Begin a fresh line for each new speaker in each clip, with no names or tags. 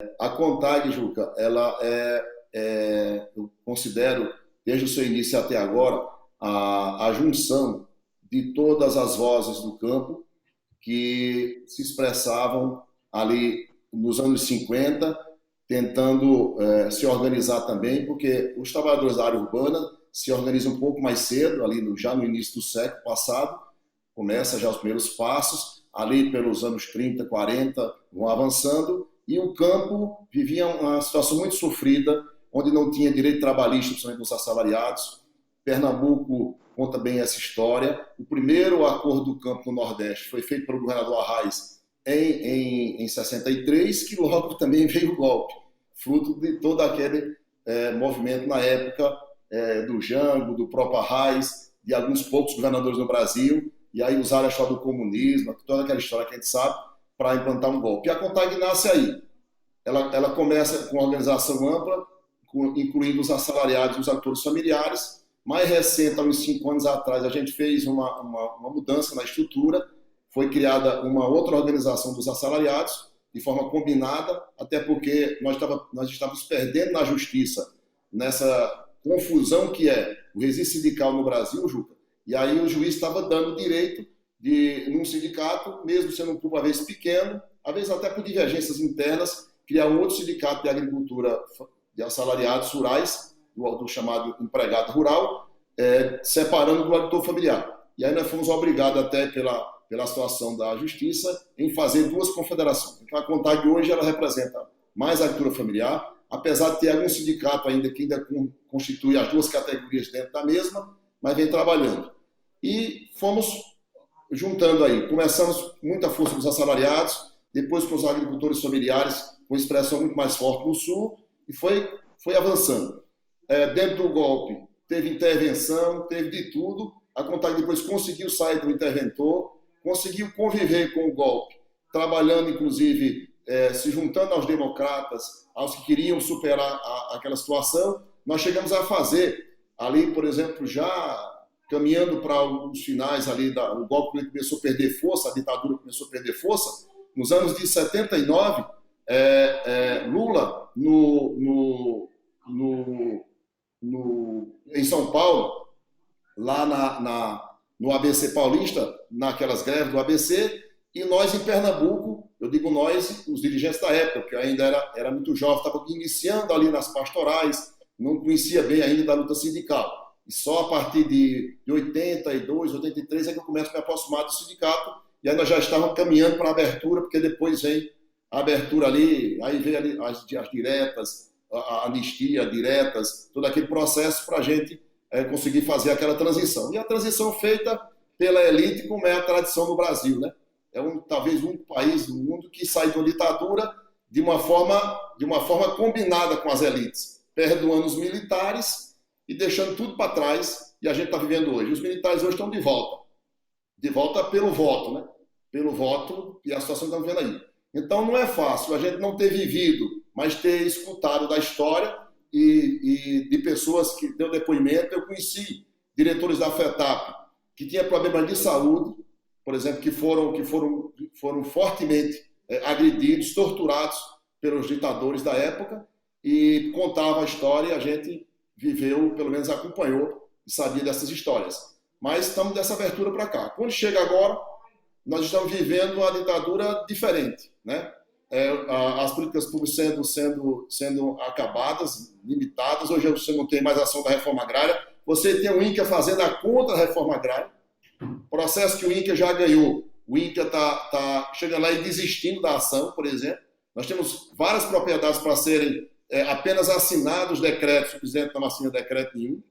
A CONTAG, Juca, eu considero, desde o seu início até agora, a junção de todas as vozes do campo que se expressavam ali nos anos 50, tentando se organizar também, porque os trabalhadores da área urbana se organizam um pouco mais cedo, ali já no início do século passado, começa já os primeiros passos, ali pelos anos 30, 40, vão avançando, e o campo vivia uma situação muito sofrida, onde não tinha direito trabalhista, principalmente dos assalariados. Pernambuco conta bem essa história. O primeiro acordo do campo no Nordeste foi feito pelo governador Arraes em 63, que logo também veio o golpe, fruto de todo aquele movimento na época do Jango, do próprio Arraes, de alguns poucos governadores no Brasil, e aí usaram a história do comunismo, toda aquela história que a gente sabe, para implantar um golpe. E a CONTAG nasce aí. Ela começa com uma organização ampla, incluindo os assalariados e os atores familiares. Mais recente, há uns 5 anos atrás, a gente fez uma mudança na estrutura, foi criada uma outra organização dos assalariados, de forma combinada, até porque nós estávamos perdendo na justiça, nessa confusão que é o registro sindical no Brasil, Juca, e aí o juiz estava dando o direito de, num sindicato, mesmo sendo um grupo, às vezes, pequeno, às vezes até por divergências internas, criar um outro sindicato de agricultura de assalariados rurais, do chamado empregado rural, separando do agricultor familiar. E aí nós fomos obrigados, até pela situação da justiça, em fazer duas confederações. Então a CONTAG hoje ela representa mais a agricultura familiar, apesar de ter algum sindicato ainda que ainda constitui as duas categorias dentro da mesma, mas vem trabalhando. E fomos juntando aí. Começamos com muita força com os assalariados, depois com os agricultores familiares, com expressão muito mais forte no Sul, e foi avançando. Dentro do golpe, teve intervenção, teve de tudo. A CONTAG depois conseguiu sair do interventor, conseguiu conviver com o golpe, trabalhando, inclusive, se juntando aos democratas, aos que queriam superar aquela situação. Nós chegamos a fazer ali, por exemplo, já caminhando para os finais ali, o golpe começou a perder força, a ditadura começou a perder força. Nos anos de 79, Lula, em São Paulo, lá no ABC Paulista, naquelas greves do ABC, e nós em Pernambuco, eu digo nós, os dirigentes da época, que eu ainda era muito jovem, estava iniciando ali nas pastorais, não conhecia bem ainda da luta sindical. E só a partir de 82, 83 é que eu começo a me aproximar do sindicato, e aí nós já estávamos caminhando para a abertura, porque depois vem a abertura ali, aí vem ali as diretas, a anistia, diretas, todo aquele processo para a gente conseguir fazer aquela transição. E a transição feita pela elite, como é a tradição no Brasil, né? Talvez o único país do mundo que sai de uma ditadura de uma forma combinada com as elites, perdoando os militares e deixando tudo para trás, e a gente está vivendo hoje. Os militares hoje estão de volta pelo voto, né? Pelo voto, e a situação que estamos vendo aí. Então não é fácil a gente não ter vivido, mas ter escutado da história e de pessoas que deu depoimento. Eu conheci diretores da FETAP que tinham problemas de saúde, por exemplo, que foram fortemente agredidos, torturados pelos ditadores da época, e contavam a história, e a gente viveu, pelo menos acompanhou e sabia dessas histórias. Mas estamos dessa abertura para cá. Quando chega agora, nós estamos vivendo uma ditadura diferente, né? As políticas públicas sendo acabadas, limitadas. Hoje você não tem mais ação da reforma agrária. Você tem o INCRA fazendo a contra a reforma agrária, processo que o INCRA já ganhou. O INCRA está chegando lá e desistindo da ação, por exemplo. Nós temos várias propriedades para serem apenas assinados decretos, o presidente não assina decreto nenhum.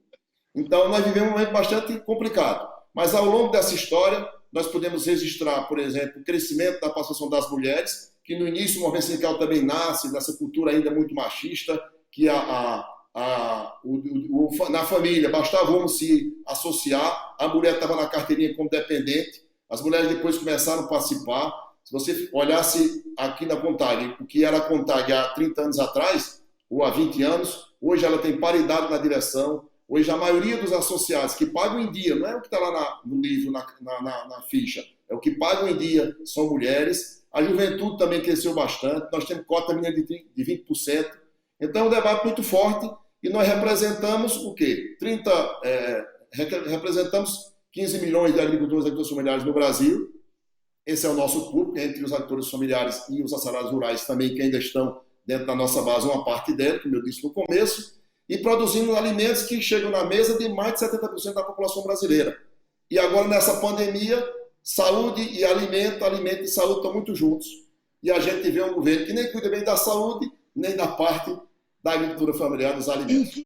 Então, nós vivemos um momento bastante complicado. Mas, ao longo dessa história, nós podemos registrar, por exemplo, o crescimento da participação das mulheres, que no início o movimento sindical também nasce nessa cultura ainda muito machista, que na família bastava um se associar, a mulher estava na carteirinha como dependente, as mulheres depois começaram a participar. Se você olhasse aqui na CONTAG, o que era a CONTAG há 30 anos atrás, ou há 20 anos, hoje ela tem paridade na direção. Hoje, a maioria dos associados que pagam em dia, não é o que está lá no livro, na ficha, é o que pagam em dia, são mulheres. A juventude também cresceu bastante. Nós temos cota mínima de 20%. Então, é um debate muito forte e nós representamos o quê? Representamos 15 milhões de agricultores e agricultores familiares no Brasil. Esse é o nosso público, entre os agricultores familiares e os assalariados rurais também, que ainda estão dentro da nossa base, uma parte dela, como eu disse no começo, e produzindo alimentos que chegam na mesa de mais de 70% da população brasileira. E agora, nessa pandemia, saúde e alimento, alimento e saúde estão muito juntos. E a gente vê um governo que nem cuida bem da saúde, nem da parte da agricultura familiar dos alimentos.